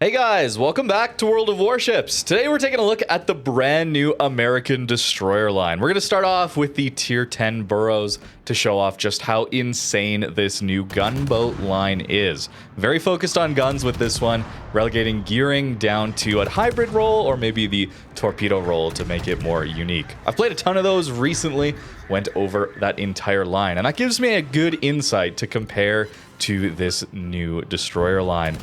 Hey guys, welcome back to World of Warships. Today we're taking a look at the brand new American destroyer line. We're going to start off with the tier 10 Burrows to show off just how insane this new gunboat line is. Very focused on guns with this one, relegating gearing down to a hybrid role or maybe the torpedo role to make it more unique. I've played a ton of those recently, went over that entire line, and that gives me a good insight to compare to this new destroyer line.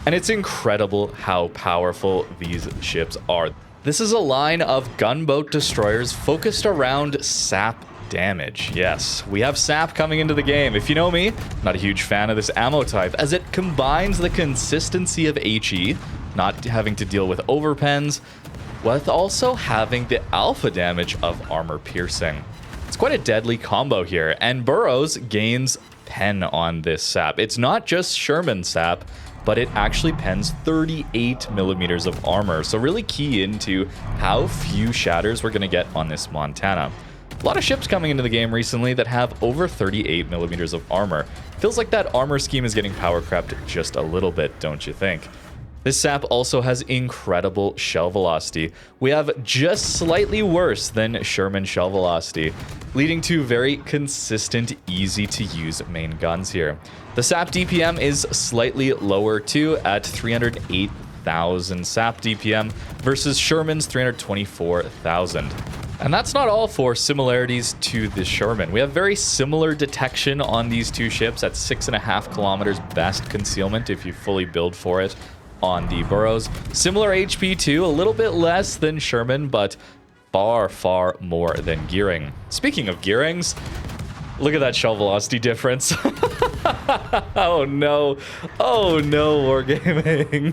And it's incredible how powerful these ships are. This is a line of gunboat destroyers focused around SAP damage. Yes, we have SAP coming into the game. If you know me, not a huge fan of this ammo type, as it combines the consistency of HE, not having to deal with overpens, with also having the alpha damage of armor piercing. It's quite a deadly combo here, and Burrows gains pen on this SAP. It's not just Sherman SAP, but it actually pens 38 millimeters of armor, so really key into how few shatters we're going to get on this Montana. A lot of ships coming into the game recently that have over 38 millimeters of armor. Feels like that armor scheme is getting power crept just a little bit, don't you think? This SAP also has incredible shell velocity. We have just slightly worse than Sherman shell velocity, leading to very consistent, easy to use main guns here. The SAP DPM is slightly lower too at 308,000 SAP DPM versus Sherman's 324,000. And that's not all for similarities to the Sherman. We have very similar detection on these two ships at 6.5 kilometers best concealment if you fully build for it on the Burrows. Similar HP too, a little bit less than Sherman, but far, far more than gearing. Speaking of gearings, look at that shell velocity difference. Oh no, Wargaming.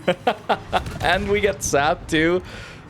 And we get SAP too.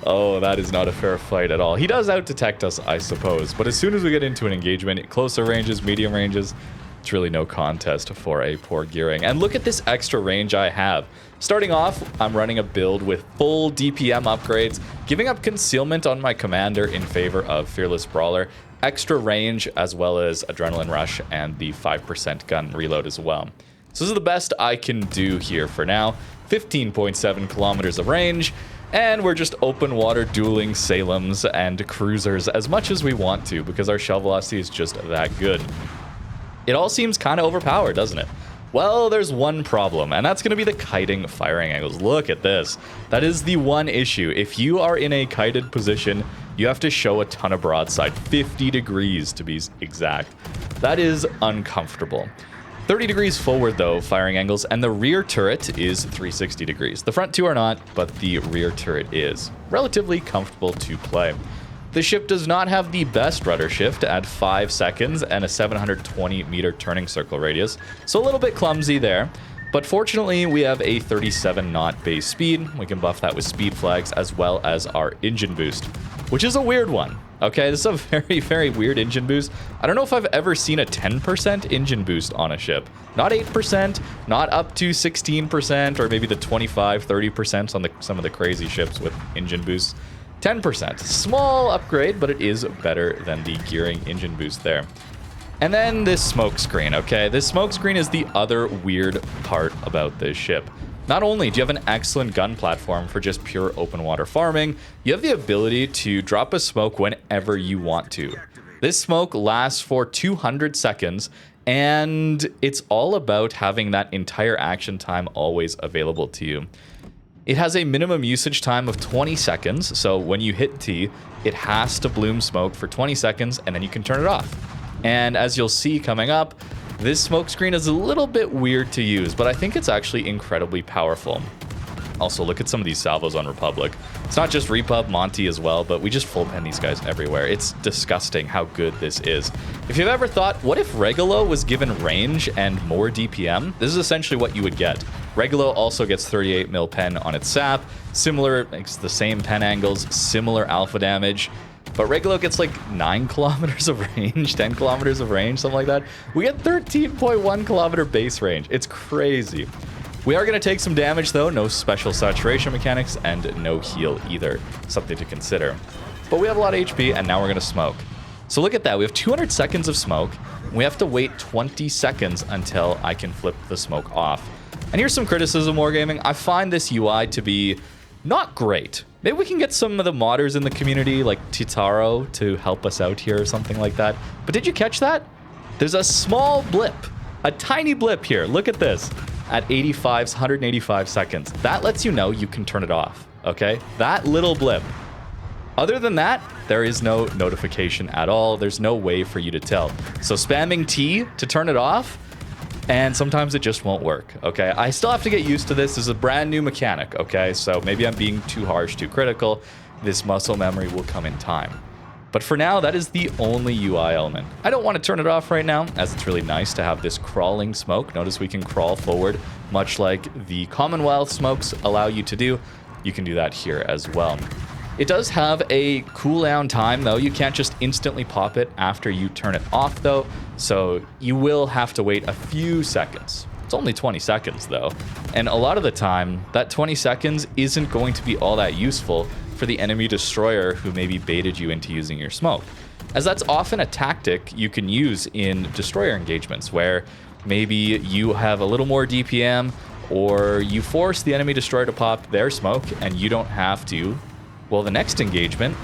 Oh, that is not a fair fight at all. He does out-detect us, I suppose, but as soon as we get into an engagement, closer ranges, medium ranges, it's really no contest for a poor gearing. And look at this extra range I have. Starting off, I'm running a build with full DPM upgrades, giving up concealment on my commander in favor of Fearless Brawler, extra range as well as Adrenaline Rush and the 5% gun reload as well. So this is the best I can do here for now. 15.7 kilometers of range, and we're just open water dueling Salems and cruisers as much as we want to because our shell velocity is just that good. It all seems kind of overpowered, doesn't it? Well, there's one problem, and that's going to be the kiting firing angles. Look at this. That is the one issue. If you are in a kited position, you have to show a ton of broadside, 50 degrees to be exact. That is uncomfortable. 30 degrees forward, though, firing angles, and the rear turret is 360 degrees. The front two are not, but the rear turret is. Relatively comfortable to play. The ship does not have the best rudder shift at 5 seconds and a 720 meter turning circle radius, so a little bit clumsy there. But fortunately, we have a 37 knot base speed. We can buff that with speed flags as well as our engine boost, which is a weird one. Okay, this is a very, very weird engine boost. I don't know if I've ever seen a 10% engine boost on a ship. Not 8%, not up to 16%, or maybe the 25, 30% on some of the crazy ships with engine boosts. 10%. Small upgrade, but it is better than the gearing engine boost there. And then this smoke screen, okay? This smoke screen is the other weird part about this ship. Not only do you have an excellent gun platform for just pure open water farming, you have the ability to drop a smoke whenever you want to. This smoke lasts for 200 seconds, and it's all about having that entire action time always available to you. It has a minimum usage time of 20 seconds, so when you hit T, it has to bloom smoke for 20 seconds, and then you can turn it off. And as you'll see coming up, this smoke screen is a little bit weird to use, but I think it's actually incredibly powerful. Also, look at some of these salvos on Republic. It's not just Repub, Monty as well, but we just full pen these guys everywhere. It's disgusting how good this is. If you've ever thought, what if Regulo was given range and more DPM? This is essentially what you would get. Regulo also gets 38 mil pen on its SAP, similar, it's the same pen angles, similar alpha damage, but Regulo gets like 9 kilometers of range, 10 kilometers of range, something like that. We get 13.1 kilometer base range. It's crazy. We are going to take some damage though, no special saturation mechanics, and no heal either. Something to consider. But we have a lot of HP, and now we're going to smoke. So look at that. We have 200 seconds of smoke. We have to wait 20 seconds until I can flip the smoke off. And here's some criticism, Wargaming. I find this UI to be not great. Maybe we can get some of the modders in the community, like Titaro, to help us out here or something like that. But did you catch that? There's a small blip, a tiny blip here. Look at this. At 185 seconds. That lets you know you can turn it off, okay? That little blip. Other than that, there is no notification at all. There's no way for you to tell. So spamming T to turn it off, and sometimes it just won't work, okay? I still have to get used to this. This is a brand new mechanic, okay? So maybe I'm being too harsh, too critical. This muscle memory will come in time. But for now, that is the only UI element. I don't want to turn it off right now, as it's really nice to have this crawling smoke. Notice we can crawl forward, much like the Commonwealth smokes allow you to do. You can do that here as well. It does have a cooldown time, though. You can't just instantly pop it after you turn it off, though. So you will have to wait a few seconds. It's only 20 seconds, though. And a lot of the time, that 20 seconds isn't going to be all that useful for the enemy destroyer who maybe baited you into using your smoke. As that's often a tactic you can use in destroyer engagements, where maybe you have a little more DPM, or you force the enemy destroyer to pop their smoke and you don't have to. Well, the next engagement,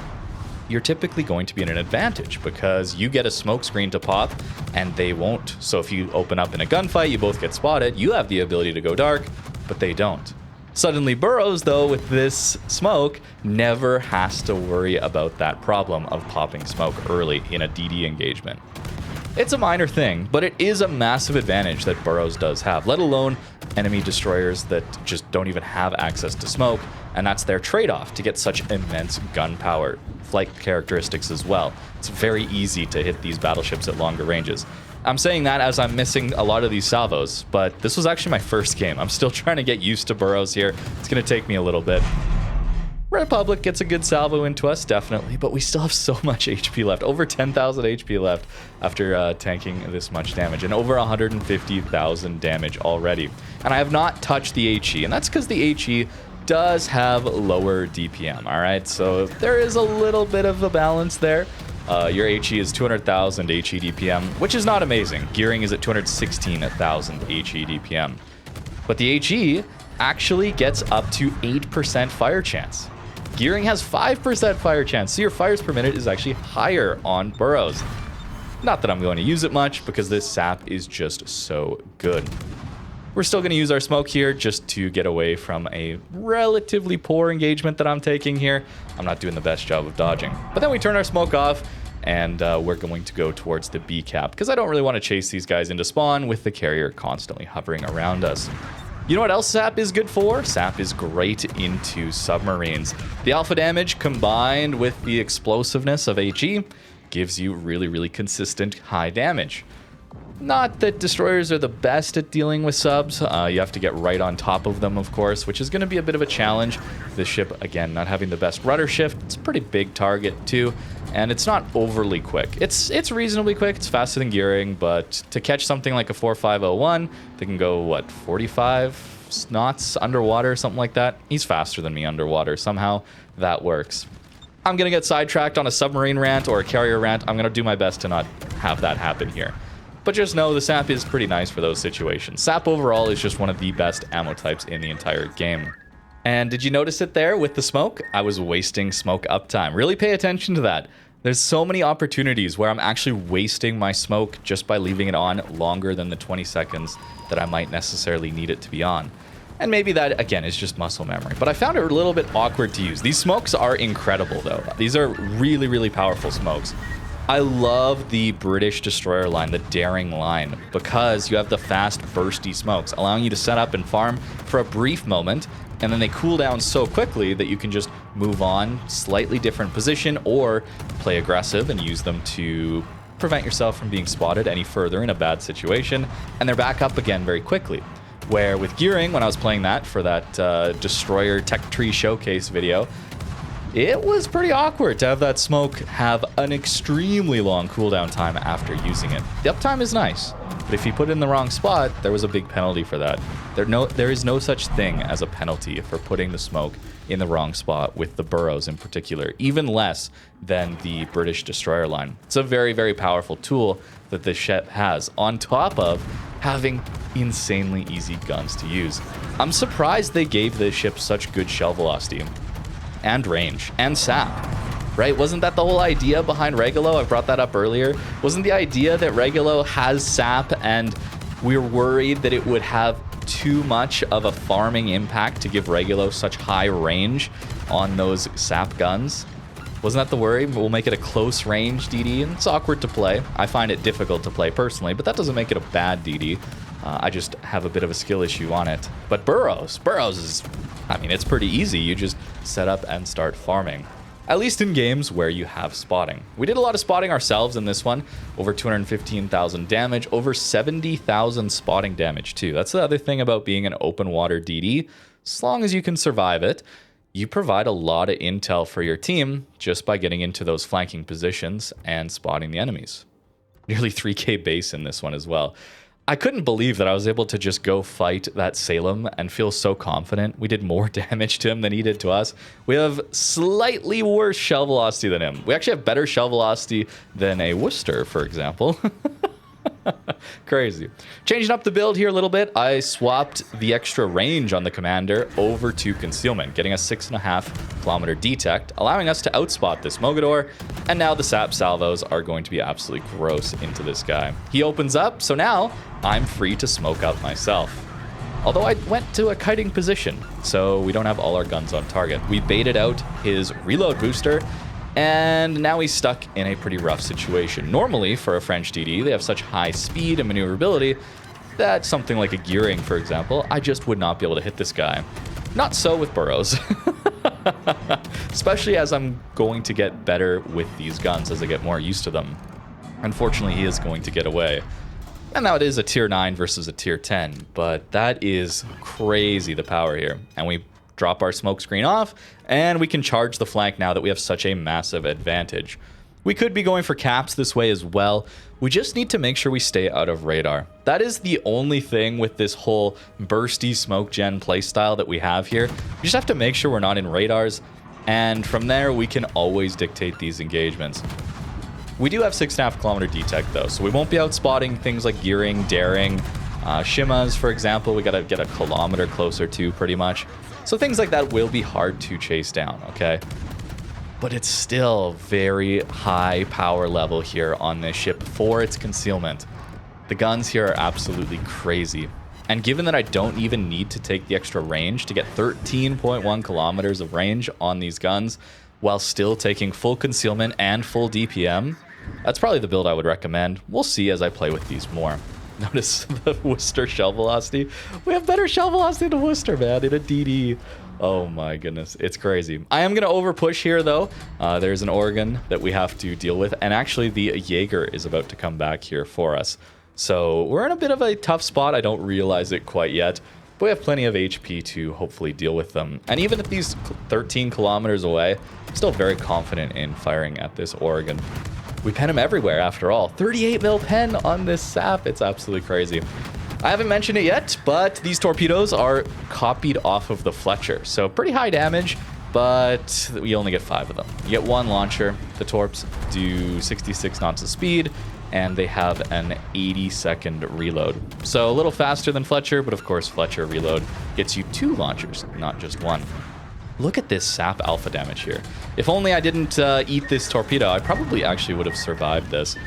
you're typically going to be in an advantage because you get a smoke screen to pop and they won't. So if you open up in a gunfight, you both get spotted, you have the ability to go dark, but they don't. Suddenly Burrows, though, with this smoke, never has to worry about that problem of popping smoke early in a DD engagement. It's a minor thing, but it is a massive advantage that Burrows does have, let alone enemy destroyers that just don't even have access to smoke, and that's their trade-off to get such immense gun power, flight characteristics as well. It's very easy to hit these battleships at longer ranges. I'm saying that as I'm missing a lot of these salvos, but this was actually my first game. I'm still trying to get used to Burrows here. It's going to take me a little bit. Republic gets a good salvo into us, definitely, but we still have so much HP left. Over 10,000 HP left after tanking this much damage, and over 150,000 damage already. And I have not touched the HE, and that's because the HE does have lower DPM, all right? So there is a little bit of a balance there. Your HE is 200,000 HE DPM, which is not amazing. Gearing is at 216,000 HE DPM. But the HE actually gets up to 8% fire chance. Gearing has 5% fire chance, so your fires per minute is actually higher on Burrows. Not that I'm going to use it much, because this SAP is just so good. We're still going to use our smoke here just to get away from a relatively poor engagement that I'm taking here. I'm not doing the best job of dodging. But then we turn our smoke off, and we're going to go towards the B cap, because I don't really want to chase these guys into spawn with the carrier constantly hovering around us. You know what else SAP is good for? SAP is great into submarines. The alpha damage combined with the explosiveness of HE gives you really, really consistent high damage. Not that destroyers are the best at dealing with subs. You have to get right on top of them, of course, which is going to be a bit of a challenge. This ship, again, not having the best rudder shift. It's a pretty big target, too, and it's not overly quick. It's reasonably quick. It's faster than Gearing, but to catch something like a 4501, they can go, what, 45 knots underwater, something like that? He's faster than me underwater. Somehow that works. I'm going to get sidetracked on a submarine rant or a carrier rant. I'm going to do my best to not have that happen here. But just know the SAP is pretty nice for those situations. SAP overall is just one of the best ammo types in the entire game. And did you notice it there with the smoke? I was wasting smoke uptime. Really pay attention to that. There's so many opportunities where I'm actually wasting my smoke just by leaving it on longer than the 20 seconds that I might necessarily need it to be on. And maybe that, again, is just muscle memory. But I found it a little bit awkward to use. These smokes are incredible, though. These are really, really powerful smokes. I love the British destroyer line, the Daring line, because you have the fast, bursty smokes, allowing you to set up and farm for a brief moment, and then they cool down so quickly that you can just move on, slightly different position, or play aggressive and use them to prevent yourself from being spotted any further in a bad situation, and they're back up again very quickly. Where with Gearing, when I was playing that for that Destroyer Tech Tree Showcase video, it was pretty awkward to have that smoke have an extremely long cooldown time after using it. The uptime is nice, but if you put it in the wrong spot, there was a big penalty for that. There is no such thing as a penalty for putting the smoke in the wrong spot with the Burrows in particular, even less than the British destroyer line. It's a very, very powerful tool that this ship has, on top of having insanely easy guns to use. I'm surprised they gave this ship such good shell velocity and range and SAP, right? Wasn't that the whole idea behind Regulo? I brought that up earlier. Wasn't the idea that Regulo has SAP and we're worried that it would have too much of a farming impact to give Regulo such high range on those SAP guns? Wasn't that the worry? We'll make it a close range DD, and it's awkward to play. I find it difficult to play personally, but that doesn't make it a bad DD. I just have a bit of a skill issue on it. But Burrows is, I mean, it's pretty easy. You just set up and start farming. At least in games where you have spotting. We did a lot of spotting ourselves in this one. Over 215,000 damage, over 70,000 spotting damage too. That's the other thing about being an open water DD. As long as you can survive it, you provide a lot of intel for your team just by getting into those flanking positions and spotting the enemies. Nearly 3k base in this one as well. I couldn't believe that I was able to just go fight that Salem and feel so confident. We did more damage to him than he did to us. We have slightly worse shell velocity than him. We actually have better shell velocity than a Worcester, for example. Crazy. Changing up the build here a little bit, I swapped the extra range on the commander over to concealment, getting a 6.5 kilometer detect, allowing us to outspot this Mogador, and now the SAP salvos are going to be absolutely gross into this guy. He opens up, so now I'm free to smoke out myself. Although I went to a kiting position, so we don't have all our guns on target. We baited out his reload booster, and now he's stuck in a pretty rough situation. Normally, for a French DD, they have such high speed and maneuverability that something like a gearing, for example, I just would not be able to hit this guy. Not so with Burrows. Especially as I'm going to get better with these guns as I get more used to them. Unfortunately, he is going to get away. And now it is a tier 9 versus a tier 10, but that is crazy, the power here. And we drop our smoke screen off, and we can charge the flank now that we have such a massive advantage. We could be going for caps this way as well. We just need to make sure we stay out of radar. That is the only thing with this whole bursty smoke gen playstyle that we have here. We just have to make sure we're not in radars, and from there we can always dictate these engagements. We do have 6.5 kilometer detect though, so we won't be out spotting things like gearing, daring, shimas, for example. We gotta get a kilometer closer to pretty much. So things like that will be hard to chase down, okay? But it's still very high power level here on this ship for its concealment. The guns here are absolutely crazy. And given that I don't even need to take the extra range to get 13.1 kilometers of range on these guns while still taking full concealment and full DPM, that's probably the build I would recommend. We'll see as I play with these more. Notice the Worcester shell velocity. We have better shell velocity than Worcester, man, in a DD. Oh my goodness, it's crazy. I am going to overpush here, though. There's an Oregon that we have to deal with, and actually the Jaeger is about to come back here for us. So we're in a bit of a tough spot. I don't realize it quite yet, but we have plenty of HP to hopefully deal with them. And even at these 13 kilometers away, I'm still very confident in firing at this Oregon. We pen him everywhere, after all. 38 mil pen on this SAP. It's absolutely crazy. I haven't mentioned it yet, but these torpedoes are copied off of the Fletcher. So pretty high damage, but we only get 5 of them. You get 1 launcher. The torps do 66 knots of speed, and they have an 80-second reload. So a little faster than Fletcher, but of course Fletcher reload gets you 2 launchers, not just 1. Look at this SAP alpha damage here. If only I didn't eat this torpedo, I probably actually would have survived this.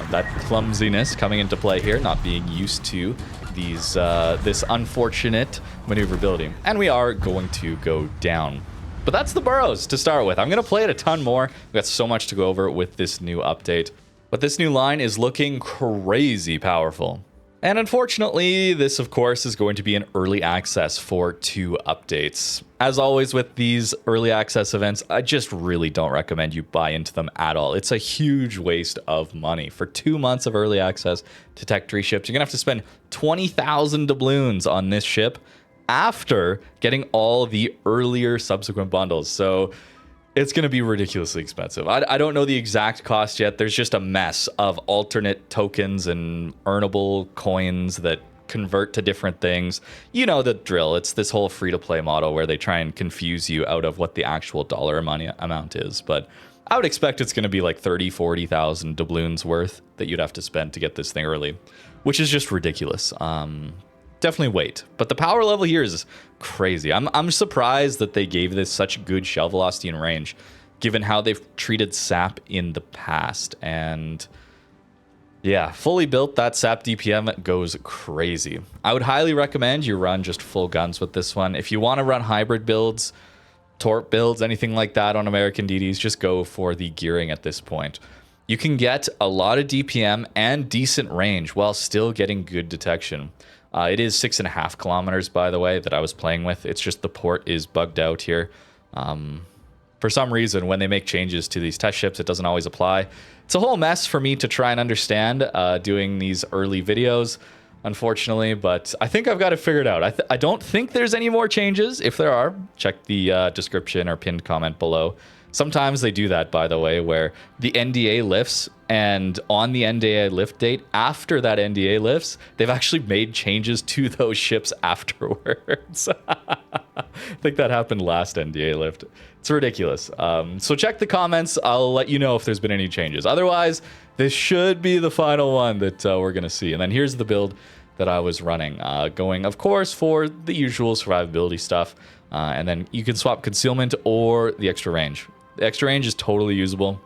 That clumsiness coming into play here, not being used to these this unfortunate maneuverability. And we are going to go down. But that's the Burrows to start with. I'm going to play it a ton more. We've got so much to go over with this new update. But this new line is looking crazy powerful. And unfortunately, this, of course, is going to be an early access for 2 updates. As always with these early access events, I just really don't recommend you buy into them at all. It's a huge waste of money. For 2 months of early access to Tech 3 ships, you're going to have to spend 20,000 doubloons on this ship after getting all the earlier subsequent bundles. So It's going to be ridiculously expensive. I don't know the exact cost yet. There's just a mess of alternate tokens and earnable coins that convert to different things. You know the drill. It's this whole free-to-play model where they try and confuse you out of what the actual dollar amount is. But I would expect it's going to be like 30, 40,000 doubloons worth that you'd have to spend to get this thing early, which is just ridiculous. Definitely wait. But the power level here is crazy. I'm surprised that they gave this such good shell velocity and range, given how they've treated SAP in the past. And yeah, fully built, that SAP DPM goes crazy. I would highly recommend you run just full guns with this one. If you want to run hybrid builds, torp builds, anything like that on American DDs, just go for the gearing at this point. You can get a lot of DPM and decent range while still getting good detection. It is 6.5 kilometers, by the way, that I was playing with. It's just the port is bugged out here. For some reason, when they make changes to these test ships, it doesn't always apply. It's a whole mess for me to try and understand doing these early videos, unfortunately, but I think I've got it figured out. I don't think there's any more changes. If there are, check the description or pinned comment below. Sometimes they do that, by the way, where the NDA lifts, and on the NDA lift date, after that NDA lifts, they've actually made changes to those ships afterwards. I think that happened last NDA lift. It's ridiculous. So check the comments. I'll let you know if there's been any changes. Otherwise, this should be the final one that we're going to see. And then here's the build that I was running, going, of course, for the usual survivability stuff. And then you can swap concealment or the extra range. The extra range is totally usable.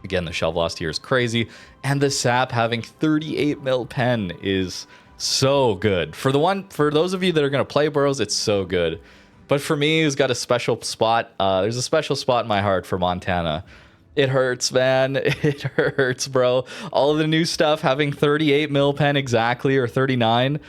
Again, the shell velocity here is crazy. And the SAP having 38 mil pen is so good. For those of you that are going to play Burrows, it's so good. But for me, who's got a special spot, there's a special spot in my heart for Montana. It hurts, man. It hurts, bro. All of the new stuff having 38 mil pen exactly, or 39.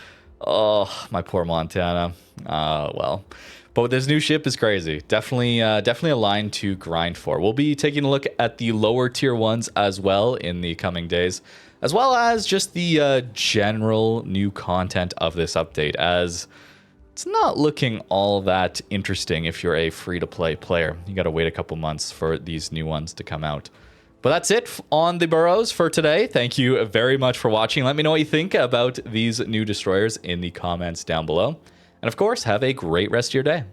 Oh, my poor Montana. Well. But this new ship is crazy. Definitely a line to grind for. We'll be taking a look at the lower tier ones as well in the coming days, as well as just the general new content of this update, as it's not looking all that interesting if you're a free-to-play player. You got to wait a couple months for these new ones to come out. But that's it on the Burrows for today. Thank you very much for watching. Let me know what you think about these new destroyers in the comments down below. And of course, have a great rest of your day.